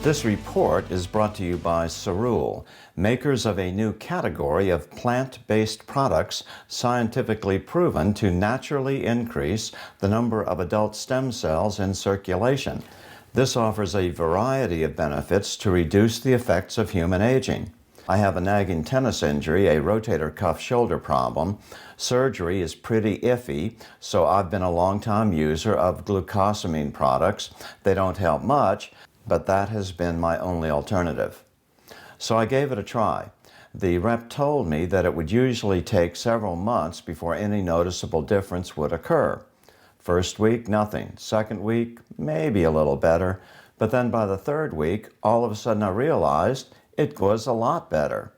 This report is brought to you by Peril, makers of a new category of plant-based products scientifically proven to naturally increase the number of adult stem cells in circulation. This offers a variety of benefits to reduce the effects of human aging. I have a nagging tennis injury, a rotator cuff shoulder problem. Surgery is pretty iffy, so I've been a long-time user of glucosamine products. They don't help much, but that has been my only alternative. So I gave it a try. The rep told me that it would usually take several months before any noticeable difference would occur. First week, nothing. Second week, maybe a little better. But then by the third week, all of a sudden I realized it was a lot better.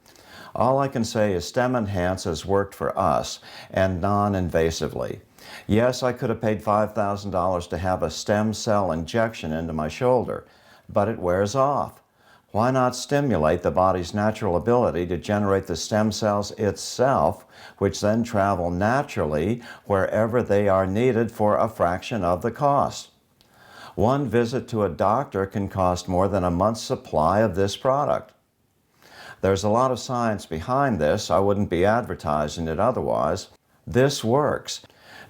All I can say is Stem Enhance has worked for us, and non-invasively. Yes, I could have paid $5,000 to have a stem cell injection into my shoulder, but it wears off. Why not stimulate the body's natural ability to generate the stem cells itself, which then travel naturally wherever they are needed for a fraction of the cost? One visit to a doctor can cost more than a month's supply of this product. There's a lot of science behind this. I wouldn't be advertising it otherwise. This works.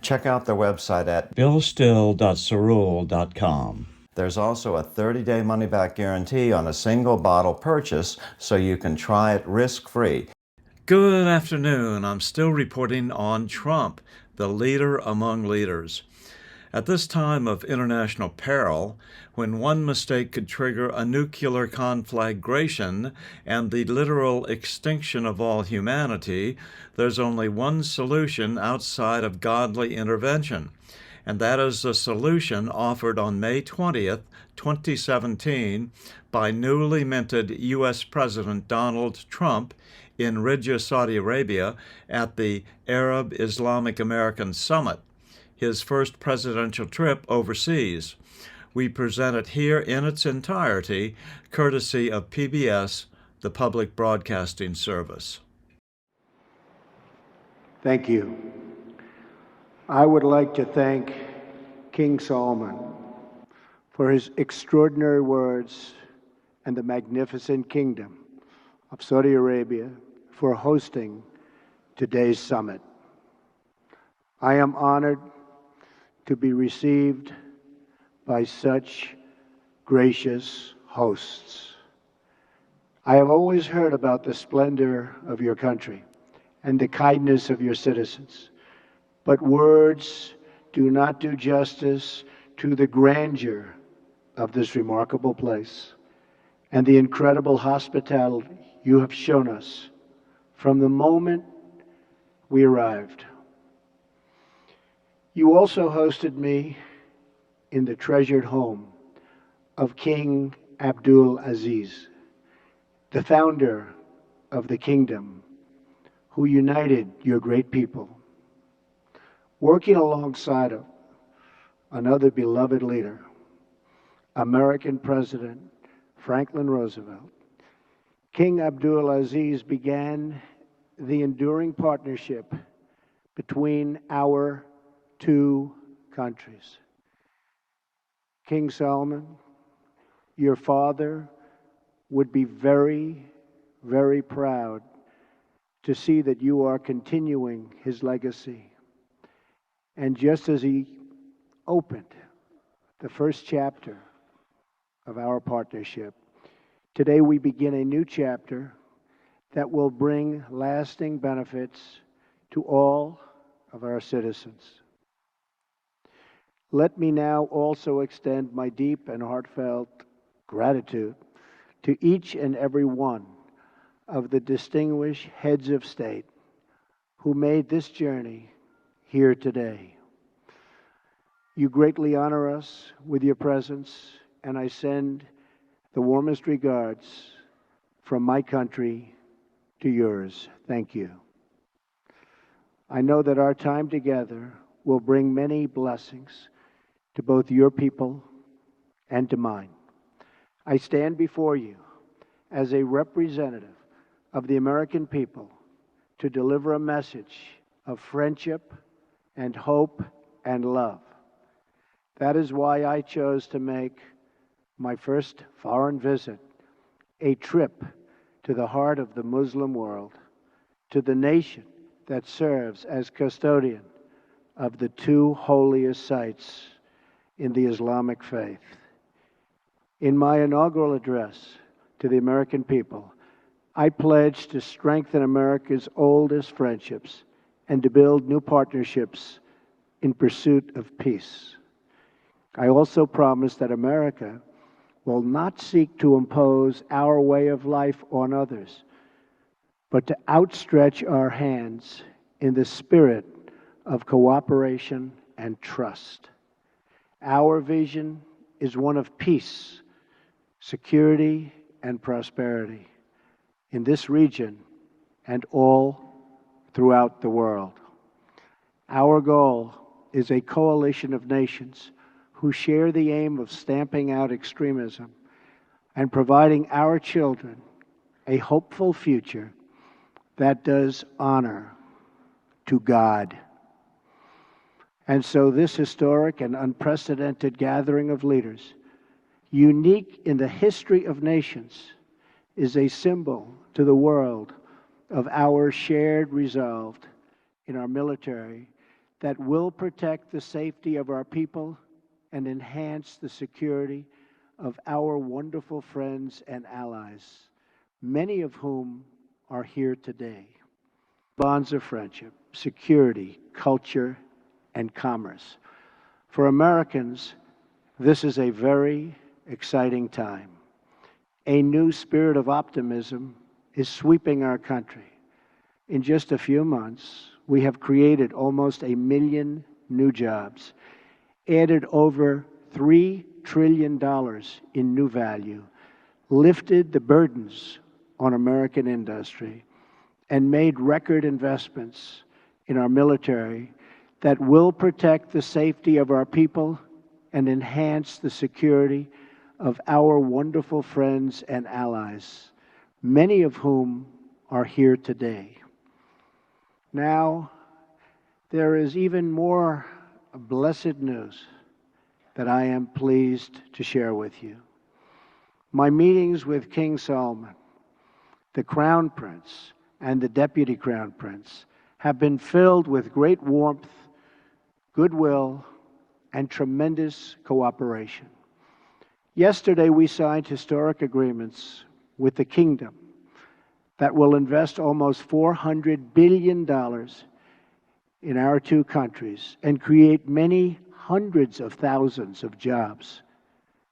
Check out their website at billstill.cerule.com. There's also a 30-day money-back guarantee on a single bottle purchase, so you can try it risk-free. Good afternoon. I'm still reporting on Trump, the leader among leaders. At this time of international peril, when one mistake could trigger a nuclear conflagration and the literal extinction of all humanity, there's only one solution outside of godly intervention. And that is the solution offered on May 20th, 2017, by newly minted U.S. President Donald Trump in Riyadh, Saudi Arabia, at the Arab Islamic American Summit, his first presidential trip overseas. We present it here in its entirety, courtesy of PBS, the Public Broadcasting Service. Thank you. I would like to thank King Solomon for his extraordinary words and the magnificent kingdom of Saudi Arabia for hosting today's summit. I am honored to be received by such gracious hosts. I have always heard about the splendor of your country and the kindness of your citizens. But words do not do justice to the grandeur of this remarkable place and the incredible hospitality you have shown us from the moment we arrived. You also hosted me in the treasured home of King Abdul Aziz, the founder of the kingdom, who united your great people. Working alongside of another beloved leader, American President Franklin Roosevelt, King Abdul Aziz began the enduring partnership between our two countries. King Solomon, your father would be very, very proud to see that you are continuing his legacy. And just as he opened the first chapter of our partnership, today we begin a new chapter that will bring lasting benefits to all of our citizens. Let me now also extend my deep and heartfelt gratitude to each and every one of the distinguished heads of state who made this journey here today. You greatly honor us with your presence, and I send the warmest regards from my country to yours. Thank you. I know that our time together will bring many blessings to both your people and to mine. I stand before you as a representative of the American people to deliver a message of friendship and hope and love. That is why I chose to make my first foreign visit, a trip to the heart of the Muslim world, to the nation that serves as custodian of the two holiest sites in the Islamic faith. In my inaugural address to the American people, I pledged to strengthen America's oldest friendships and to build new partnerships in pursuit of peace. I also promised that America will not seek to impose our way of life on others, but to outstretch our hands in the spirit of cooperation and trust. Our vision is one of peace, security, and prosperity in this region and all throughout the world. Our goal is a coalition of nations who share the aim of stamping out extremism and providing our children a hopeful future that does honor to God. And so this historic and unprecedented gathering of leaders, unique in the history of nations, is a symbol to the world of our shared resolve in our military that will protect the safety of our people and enhance the security of our wonderful friends and allies, many of whom are here today. Bonds of friendship, security, culture, and commerce. For Americans, this is a very exciting time. A new spirit of optimism is sweeping our country. In just a few months, we have created almost 1 million new jobs, added over $3 trillion in new value, lifted the burdens on American industry, and made record investments in our military that will protect the safety of our people and enhance the security of our wonderful friends and allies, many of whom are here today. Now, there is even more blessed news that I am pleased to share with you. My meetings with King Salman, the Crown Prince, and the Deputy Crown Prince have been filled with great warmth, goodwill, and tremendous cooperation. Yesterday, we signed historic agreements with the Kingdom that will invest almost $400 billion in our two countries and create many hundreds of thousands of jobs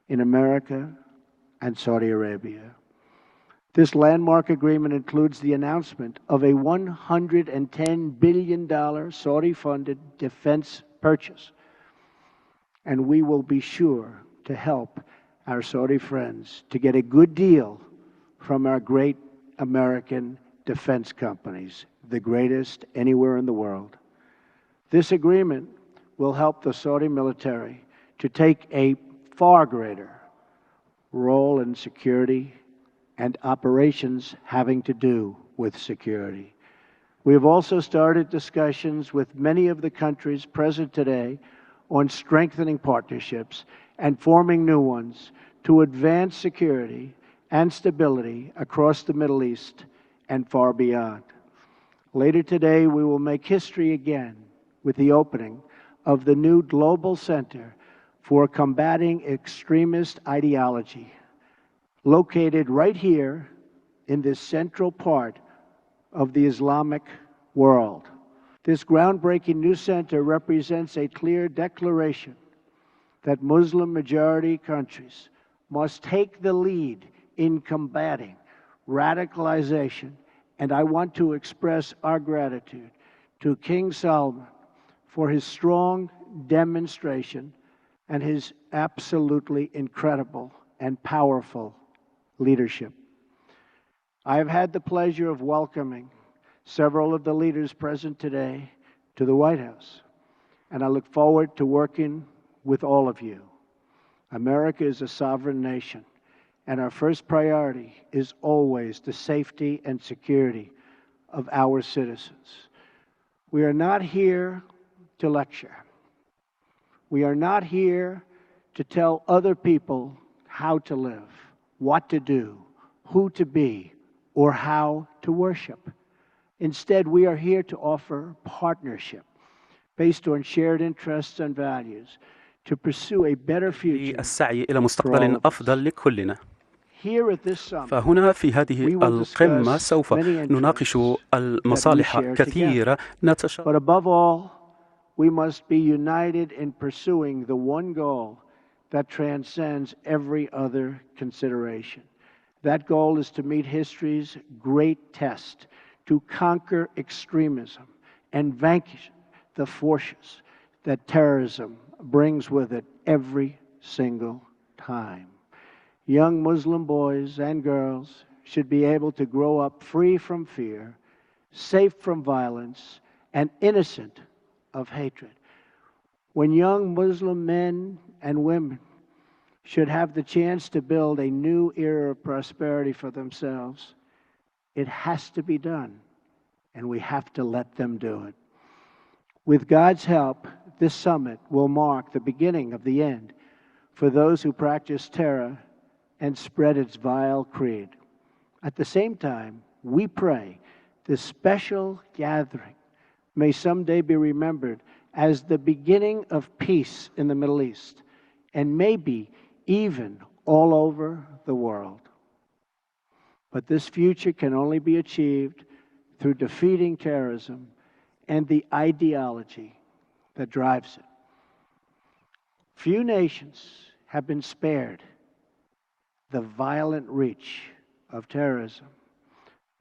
in America and Saudi Arabia. This landmark agreement includes the announcement of a $110 billion Saudi-funded defense purchase, and we will be sure to help our Saudi friends to get a good deal from our great American defense companies, the greatest anywhere in the world. This agreement will help the Saudi military to take a far greater role in security and operations having to do with security. We have also started discussions with many of the countries present today on strengthening partnerships and forming new ones to advance security and stability across the Middle East and far beyond. Later today, we will make history again with the opening of the new Global Center for Combating Extremist Ideology, located right here in this central part of the Islamic world. This groundbreaking new center represents a clear declaration that Muslim-majority countries must take the lead in combating radicalization, and I want to express our gratitude to King Salman for his strong demonstration and his absolutely incredible and powerful leadership. I have had the pleasure of welcoming several of the leaders present today to the White House, and I look forward to working with all of you. America is a sovereign nation, and our first priority is always the safety and security of our citizens. We are not here to lecture. We are not here to tell other people how to live, what to do, who to be, or how to worship. Instead, we are here to offer partnership based on shared interests and values to pursue a better future السعي إلى for all مستقبل of us. أفضل لكلنا. Here at this summit, فهنا في هذه we will القمة discuss سوف many نناقش interests that we المصالح share كثيرة together. نتشارك. But above all, we must be united in pursuing the one goal that transcends every other consideration. That goal is to meet history's great test, to conquer extremism and vanquish the forces that terrorism brings with it every single time. Young Muslim boys and girls should be able to grow up free from fear, safe from violence, and innocent of hatred. When young Muslim men and women should have the chance to build a new era of prosperity for themselves, it has to be done, and we have to let them do it. With God's help, this summit will mark the beginning of the end for those who practice terror and spread its vile creed. At the same time, we pray this special gathering may someday be remembered as the beginning of peace in the Middle East, and maybe even all over the world. But this future can only be achieved through defeating terrorism and the ideology that drives it. Few nations have been spared the violent reach of terrorism.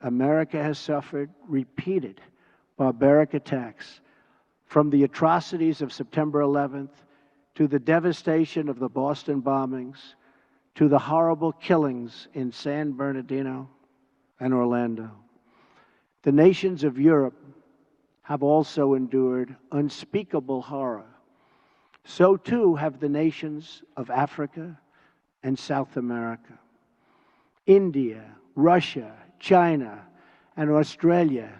America has suffered repeated barbaric attacks, from the atrocities of September 11th to the devastation of the Boston bombings to the horrible killings in San Bernardino and Orlando. The nations of Europe have also endured unspeakable horror. So too have the nations of Africa and South America. India, Russia, China, and Australia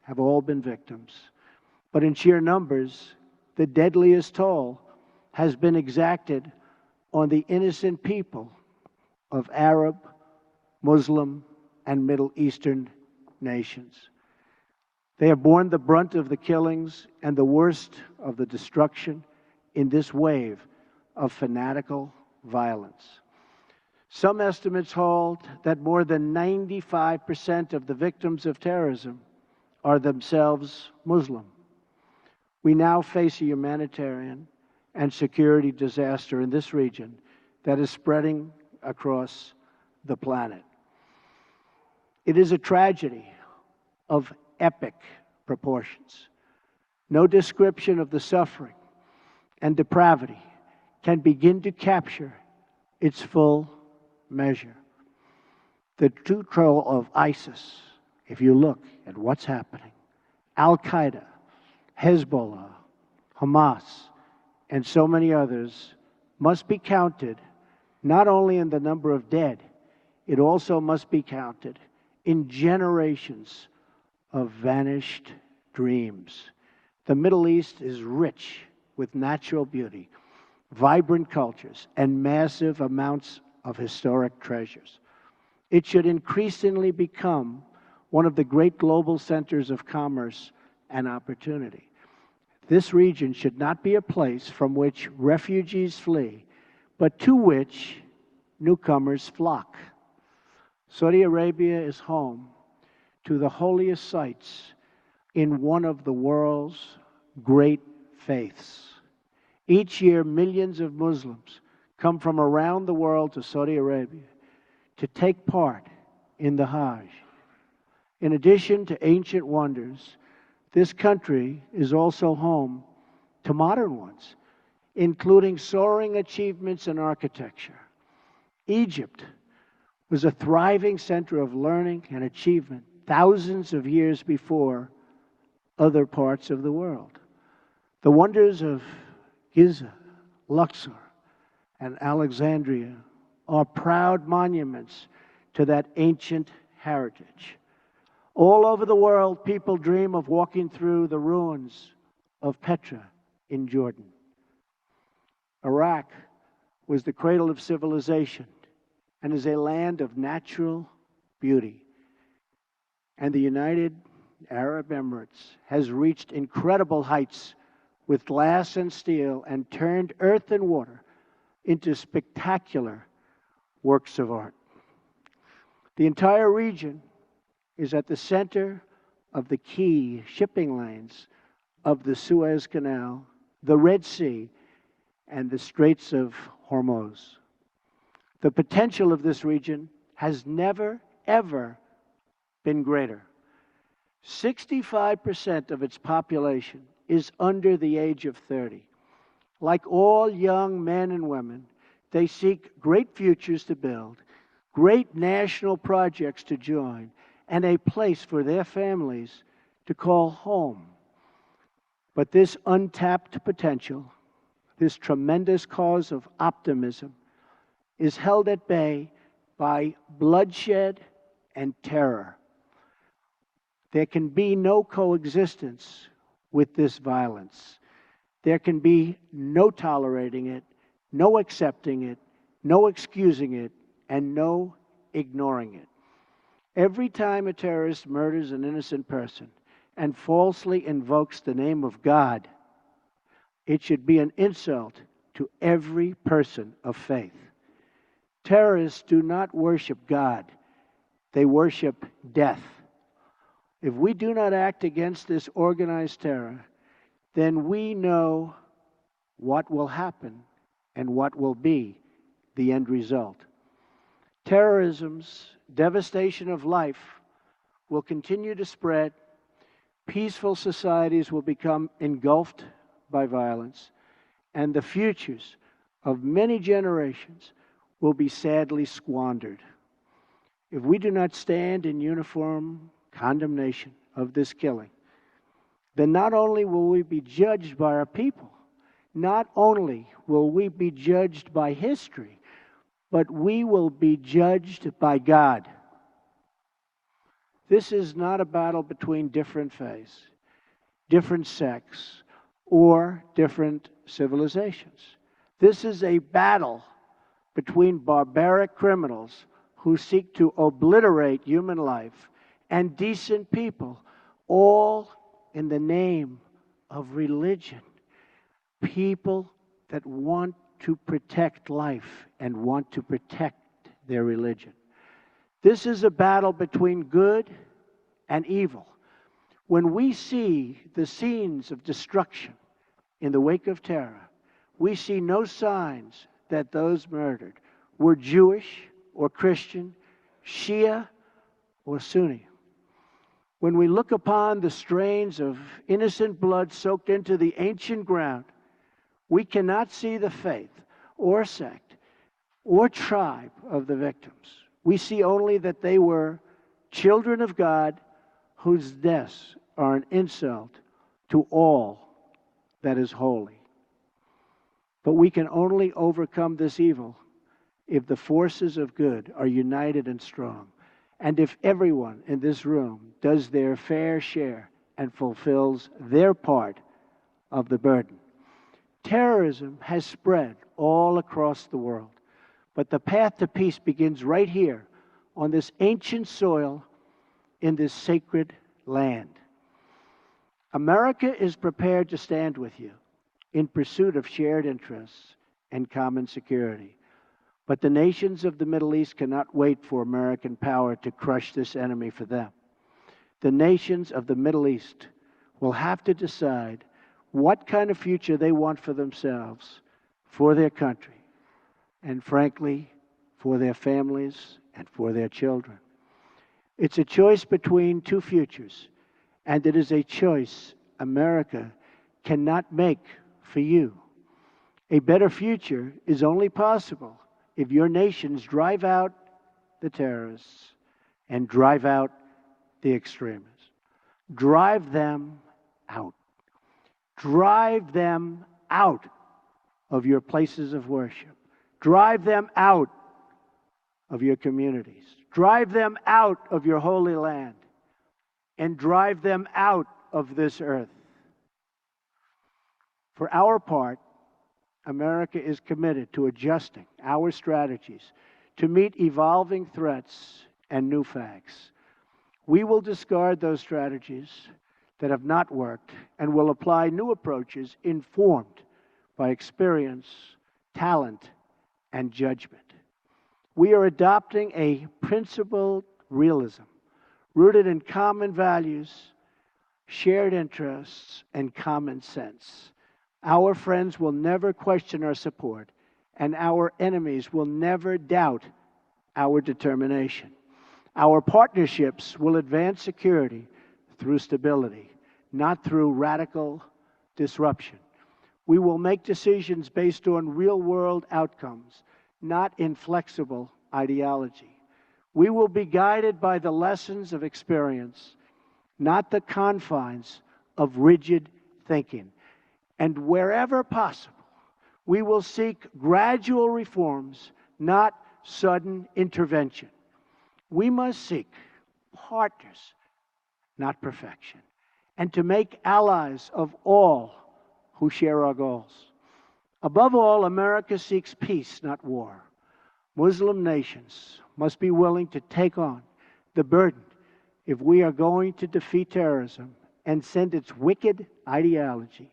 have all been victims. But in sheer numbers, the deadliest toll has been exacted on the innocent people of Arab, Muslim, and Middle Eastern nations. They have borne the brunt of the killings and the worst of the destruction in this wave of fanatical violence. Some estimates hold that more than 95% of the victims of terrorism are themselves Muslim. We now face a humanitarian and security disaster in this region that is spreading across the planet. It is a tragedy of epic proportions. No description of the suffering and depravity can begin to capture its full measure. The true control of ISIS, if you look at what's happening, Al-Qaeda, Hezbollah, Hamas, and so many others, must be counted not only in the number of dead, it also must be counted in generations of vanished dreams. The Middle East is rich with natural beauty, vibrant cultures, and massive amounts of historic treasures. It should increasingly become one of the great global centers of commerce and opportunity. This region should not be a place from which refugees flee, but to which newcomers flock. Saudi Arabia is home to the holiest sites in one of the world's great faiths. Each year, millions of Muslims come from around the world to Saudi Arabia to take part in the Hajj. In addition to ancient wonders, this country is also home to modern ones, including soaring achievements in architecture. Egypt was a thriving center of learning and achievement thousands of years before other parts of the world. The wonders of Giza, Luxor, and Alexandria are proud monuments to that ancient heritage. All over the world, people dream of walking through the ruins of Petra in Jordan. Iraq was the cradle of civilization and is a land of natural beauty. And the United Arab Emirates has reached incredible heights with glass and steel and turned earth and water into spectacular works of art. The entire region is at the center of the key shipping lanes of the Suez Canal, the Red Sea, and the Straits of Hormuz. The potential of this region has never, ever been greater. 65% of its population is under the age of 30. Like all young men and women, they seek great futures to build, great national projects to join, and a place for their families to call home. But this untapped potential, this tremendous cause of optimism, is held at bay by bloodshed and terror. There can be no coexistence with this violence. There can be no tolerating it, no accepting it, no excusing it, and no ignoring it. Every time a terrorist murders an innocent person and falsely invokes the name of God, it should be an insult to every person of faith. Terrorists do not worship God, they worship death. If we do not act against this organized terror, then we know what will happen and what will be the end result. Terrorism's devastation of life will continue to spread. Peaceful societies will become engulfed by violence, and the futures of many generations will be sadly squandered. If we do not stand in uniform condemnation of this killing, then not only will we be judged by our people, not only will we be judged by history, but we will be judged by God. This is not a battle between different faiths, different sects, or different civilizations. This is a battle between barbaric criminals who seek to obliterate human life and decent people, all in the name of religion. People that want to protect life and want to protect their religion. This is a battle between good and evil. When we see the scenes of destruction in the wake of terror, we see no signs that those murdered were Jewish or Christian, Shia or Sunni. When we look upon the strains of innocent blood soaked into the ancient ground, we cannot see the faith or sect or tribe of the victims. We see only that they were children of God whose deaths are an insult to all that is holy. But we can only overcome this evil if the forces of good are united and strong, and if everyone in this room does their fair share and fulfills their part of the burden. Terrorism has spread all across the world, but the path to peace begins right here on this ancient soil in this sacred land. America is prepared to stand with you in pursuit of shared interests and common security. But the nations of the Middle East cannot wait for American power to crush this enemy for them. The nations of the Middle East will have to decide what kind of future they want for themselves, for their country, and frankly, for their families and for their children. It's a choice between two futures, and it is a choice America cannot make for you. A better future is only possible if your nations drive out the terrorists and drive out the extremists. Drive them out. Drive them out of your places of worship. Drive them out of your communities. Drive them out of your holy land. And drive them out of this earth. For our part, America is committed to adjusting our strategies to meet evolving threats and new facts. We will discard those strategies that have not worked and will apply new approaches informed by experience, talent, and judgment. We are adopting a principled realism rooted in common values, shared interests, and common sense. Our friends will never question our support, and our enemies will never doubt our determination. Our partnerships will advance security through stability, not through radical disruption. We will make decisions based on real-world outcomes, not inflexible ideology. We will be guided by the lessons of experience, not the confines of rigid thinking. And wherever possible, we will seek gradual reforms, not sudden intervention. We must seek partners, not perfection, and to make allies of all who share our goals. Above all, America seeks peace, not war. Muslim nations must be willing to take on the burden if we are going to defeat terrorism and send its wicked ideology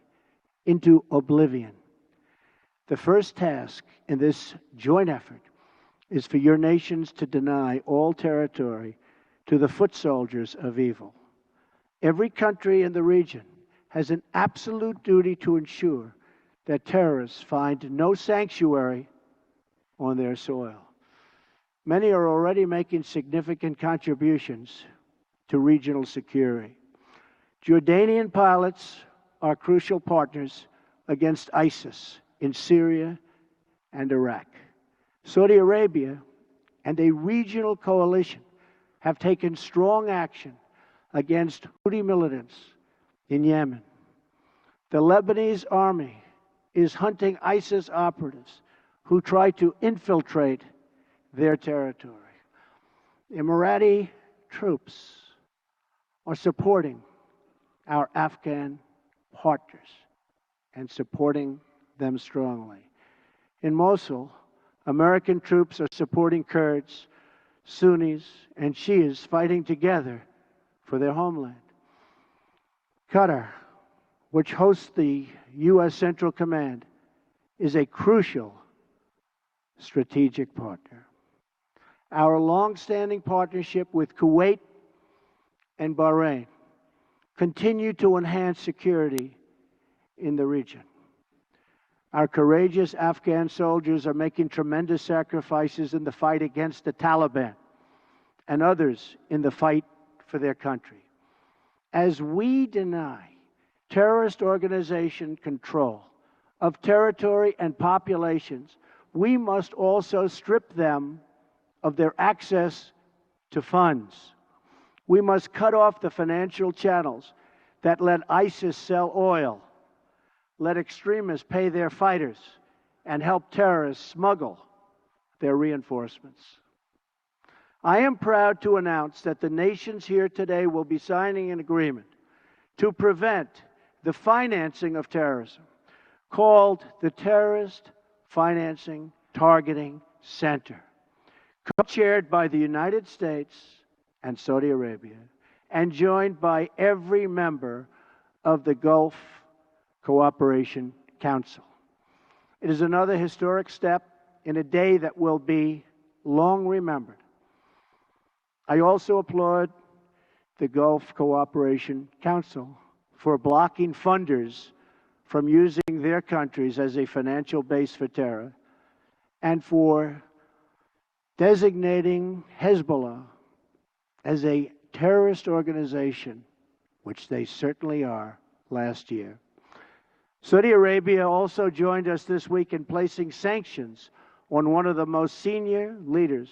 into oblivion. The first task in this joint effort is for your nations to deny all territory to the foot soldiers of evil. Every country in the region has an absolute duty to ensure that terrorists find no sanctuary on their soil. Many are already making significant contributions to regional security. Jordanian pilots are crucial partners against ISIS in Syria and Iraq. Saudi Arabia and a regional coalition have taken strong action against Houthi militants in Yemen. The Lebanese army is hunting ISIS operatives who try to infiltrate their territory. Emirati troops are supporting our Afghan partners and supporting them strongly. In Mosul, American troops are supporting Kurds, Sunnis, and Shias fighting together for their homeland. Qatar, which hosts the U.S. Central Command, is a crucial strategic partner. Our long-standing partnership with Kuwait and Bahrain continue to enhance security in the region. Our courageous Afghan soldiers are making tremendous sacrifices in the fight against the Taliban and others in the fight for their country. As we deny terrorist organization control of territory and populations, we must also strip them of their access to funds. We must cut off the financial channels that let ISIS sell oil, let extremists pay their fighters, and help terrorists smuggle their reinforcements. I am proud to announce that the nations here today will be signing an agreement to prevent the financing of terrorism, called the Terrorist Financing Targeting Center, co-chaired by the United States and Saudi Arabia, and joined by every member of the Gulf Cooperation Council. It is another historic step in a day that will be long remembered. I also applaud the Gulf Cooperation Council for blocking funders from using their countries as a financial base for terror, and for designating Hezbollah as a terrorist organization, which they certainly are, last year. Saudi Arabia also joined us this week in placing sanctions on one of the most senior leaders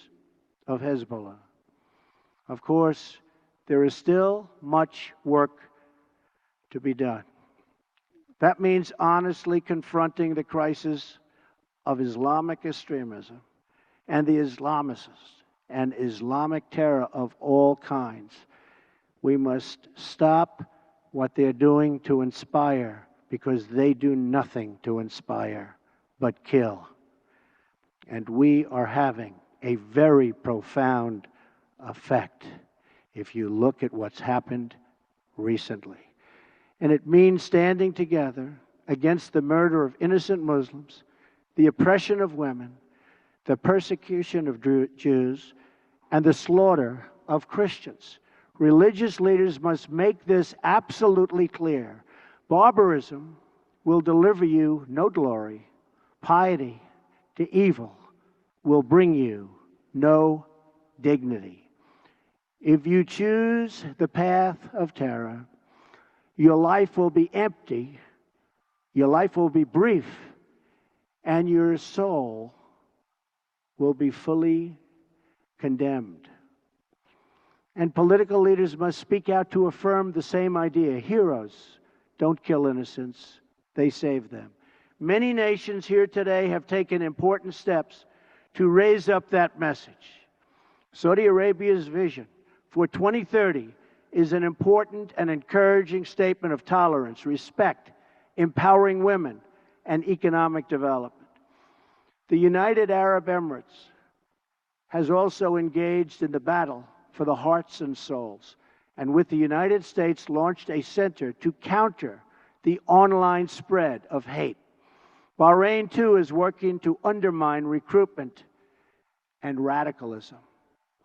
of Hezbollah. Of course, there is still much work to be done. That means honestly confronting the crisis of Islamic extremism and the Islamicists and Islamic terror of all kinds. We must stop what they're doing to inspire, because they do nothing to inspire, but kill. And we are having a very profound effect if you look at what's happened recently. And it means standing together against the murder of innocent Muslims, the oppression of women, the persecution of Jews, and the slaughter of Christians. Religious leaders must make this absolutely clear. Barbarism will deliver you no glory. Piety to evil will bring you no dignity. If you choose the path of terror, your life will be empty, your life will be brief, and your soul will be fully condemned. And political leaders must speak out to affirm the same idea. Heroes don't kill innocents, they save them. Many nations here today have taken important steps to raise up that message. Saudi Arabia's vision for 2030 is an important and encouraging statement of tolerance, respect, empowering women, and economic development. The United Arab Emirates has also engaged in the battle for the hearts and souls, and with the United States launched a center to counter the online spread of hate. Bahrain, too, is working to undermine recruitment and radicalism.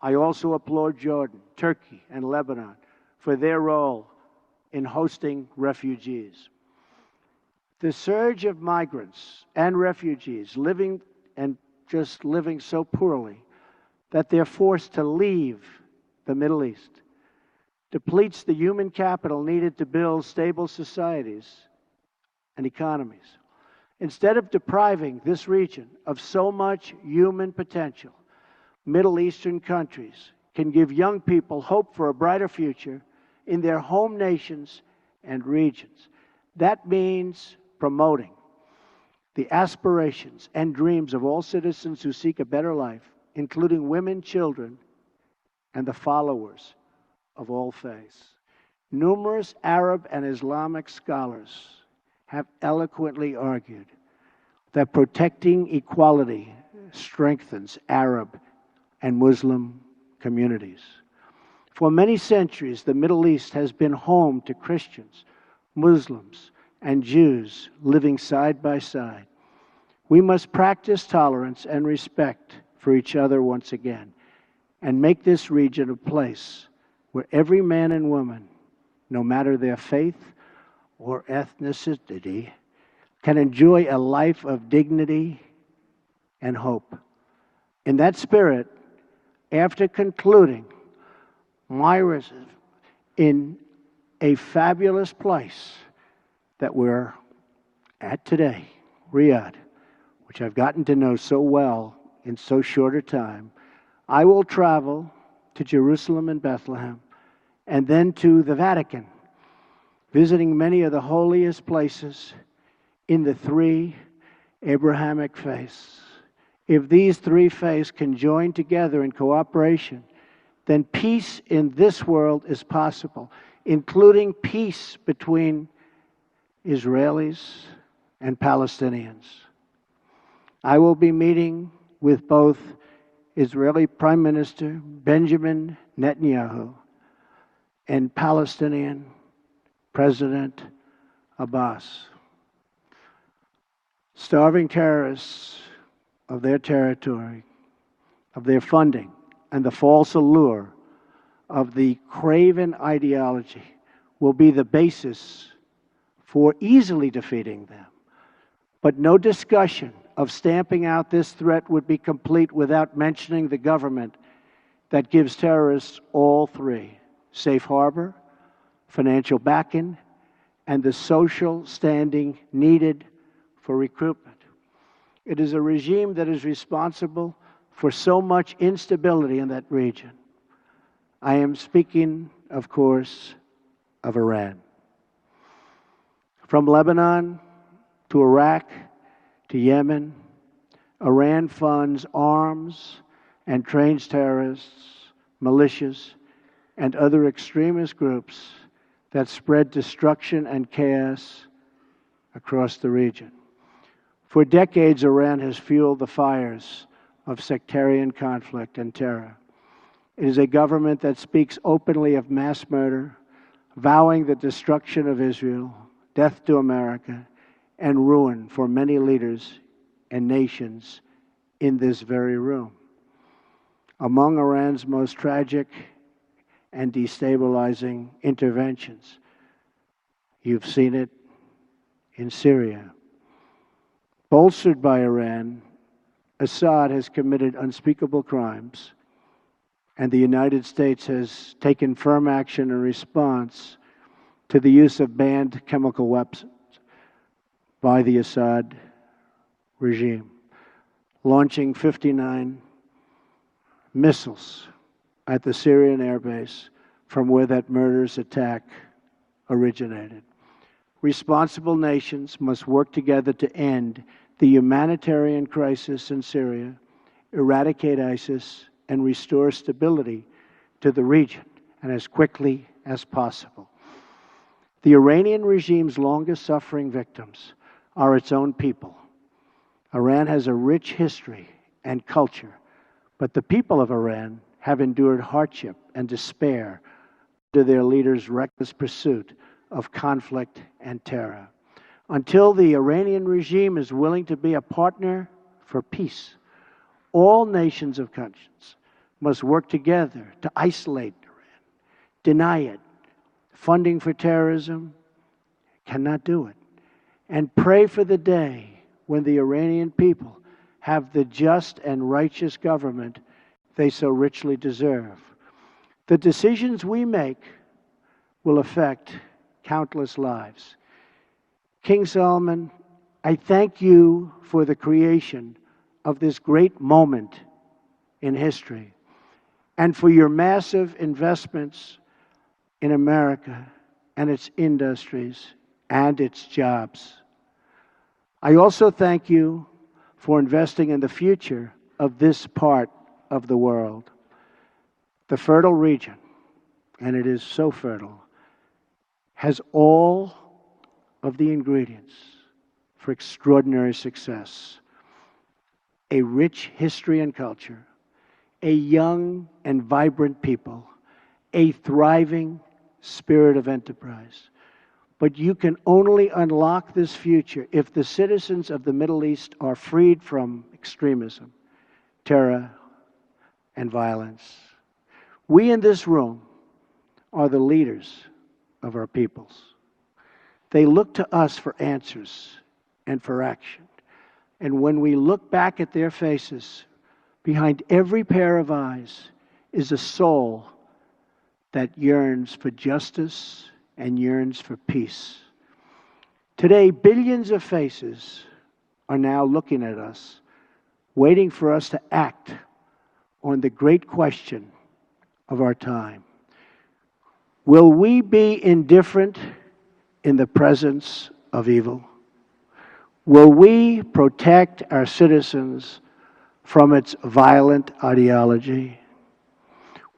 I also applaud Jordan, Turkey, and Lebanon for their role in hosting refugees. The surge of migrants and refugees living so poorly that they're forced to leave the Middle East depletes the human capital needed to build stable societies and economies. Instead of depriving this region of so much human potential, Middle Eastern countries can give young people hope for a brighter future in their home nations and regions. That means promoting the aspirations and dreams of all citizens who seek a better life, including women, children, and the followers of all faiths. Numerous Arab and Islamic scholars have eloquently argued that protecting equality strengthens Arab and Muslim communities. For many centuries, the Middle East has been home to Christians, Muslims, and Jews living side by side. We must practice tolerance and respect for each other once again, and make this region a place where every man and woman, no matter their faith or ethnicity, can enjoy a life of dignity and hope. In that spirit, after concluding my visit in a fabulous place that we're at today, Riyadh, which I've gotten to know so well in so short a time, I will travel to Jerusalem and Bethlehem, and then to the Vatican, visiting many of the holiest places in the three Abrahamic faiths. If these three faiths can join together in cooperation, then peace in this world is possible, including peace between Israelis and Palestinians. I will be meeting with both Israeli Prime Minister Benjamin Netanyahu and Palestinian President Abbas. Starving terrorists of their territory, of their funding, and the false allure of the craven ideology will be the basis for easily defeating them. But no discussion of stamping out this threat would be complete without mentioning the government that gives terrorists all three: safe harbor, financial backing, and the social standing needed for recruitment. It is a regime that is responsible for so much instability in that region. I am speaking, of course, of Iran. From Lebanon to Iraq to Yemen, Iran funds arms and trains terrorists, militias, and other extremist groups that spread destruction and chaos across the region. For decades, Iran has fueled the fires of sectarian conflict and terror. It is a government that speaks openly of mass murder, vowing the destruction of Israel, death to America, and ruin for many leaders and nations in this very room. Among Iran's most tragic and destabilizing interventions, you've seen it in Syria. Bolstered by Iran, Assad has committed unspeakable crimes, and the United States has taken firm action in response to the use of banned chemical weapons by the Assad regime, launching 59 missiles at the Syrian airbase from where that murderous attack originated. Responsible nations must work together to end the humanitarian crisis in Syria, eradicate ISIS, and restore stability to the region, and as quickly as possible. The Iranian regime's longest suffering victims are its own people. Iran has a rich history and culture, but the people of Iran have endured hardship and despair under their leaders' reckless pursuit of conflict and terror. Until the Iranian regime is willing to be a partner for peace, all nations of conscience must work together to isolate Iran, deny it, funding for terrorism, cannot do it, and pray for the day when the Iranian people have the just and righteous government they so richly deserve. The decisions we make will affect countless lives. King Solomon, I thank you for the creation of this great moment in history and for your massive investments in America and its industries and its jobs. I also thank you for investing in the future of this part of the world. The fertile region, and it is so fertile, has all of the ingredients for extraordinary success. A rich history and culture, a young and vibrant people, a thriving spirit of enterprise. But you can only unlock this future if the citizens of the Middle East are freed from extremism, terror, and violence. We in this room are the leaders of our peoples. They look to us for answers and for action. And when we look back at their faces, behind every pair of eyes is a soul that yearns for justice and yearns for peace. Today, billions of faces are now looking at us, waiting for us to act on the great question of our time. Will we be indifferent in the presence of evil? Will we protect our citizens from its violent ideology?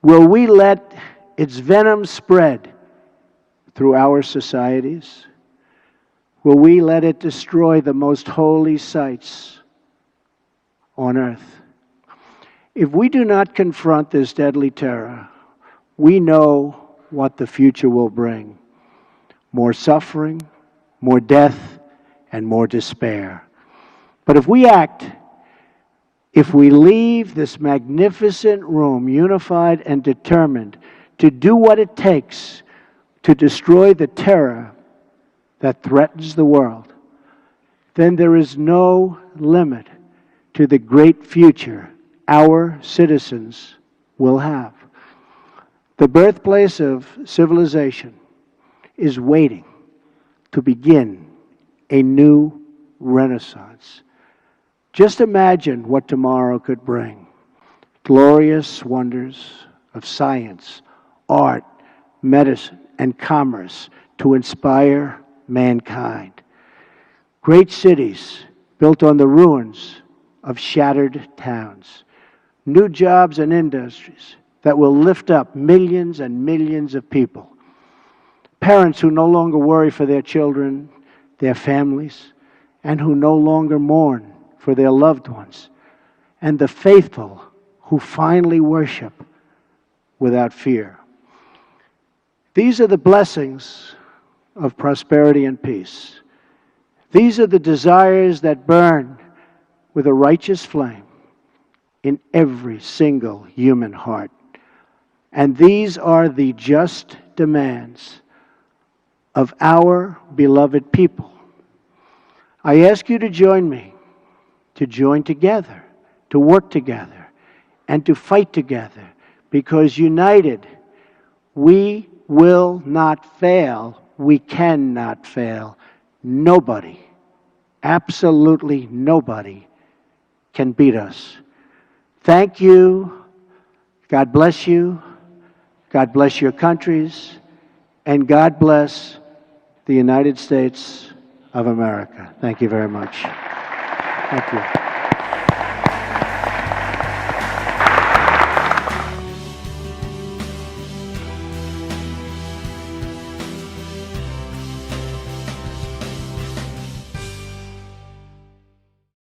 Will we let its venom spread through our societies? Will we let it destroy the most holy sites on earth? If we do not confront this deadly terror, we know what the future will bring. More suffering, more death, and more despair. But if we act, if we leave this magnificent room unified and determined to do what it takes to destroy the terror that threatens the world, then there is no limit to the great future our citizens will have. The birthplace of civilization is waiting to begin a new renaissance. Just imagine what tomorrow could bring. Glorious wonders of science, art, medicine, and commerce to inspire mankind. Great cities built on the ruins of shattered towns. New jobs and industries that will lift up millions and millions of people. Parents who no longer worry for their children, their families, and who no longer mourn for their loved ones, and the faithful who finally worship without fear. These are the blessings of prosperity and peace. These are the desires that burn with a righteous flame in every single human heart. And these are the just demands of our beloved people. I ask you to join me, to join together, to work together, and to fight together, because united, we will not fail. We cannot fail. Nobody, absolutely nobody, can beat us. Thank you. God bless you. God bless your countries. And God bless the United States of America. Thank you very much. Thank you.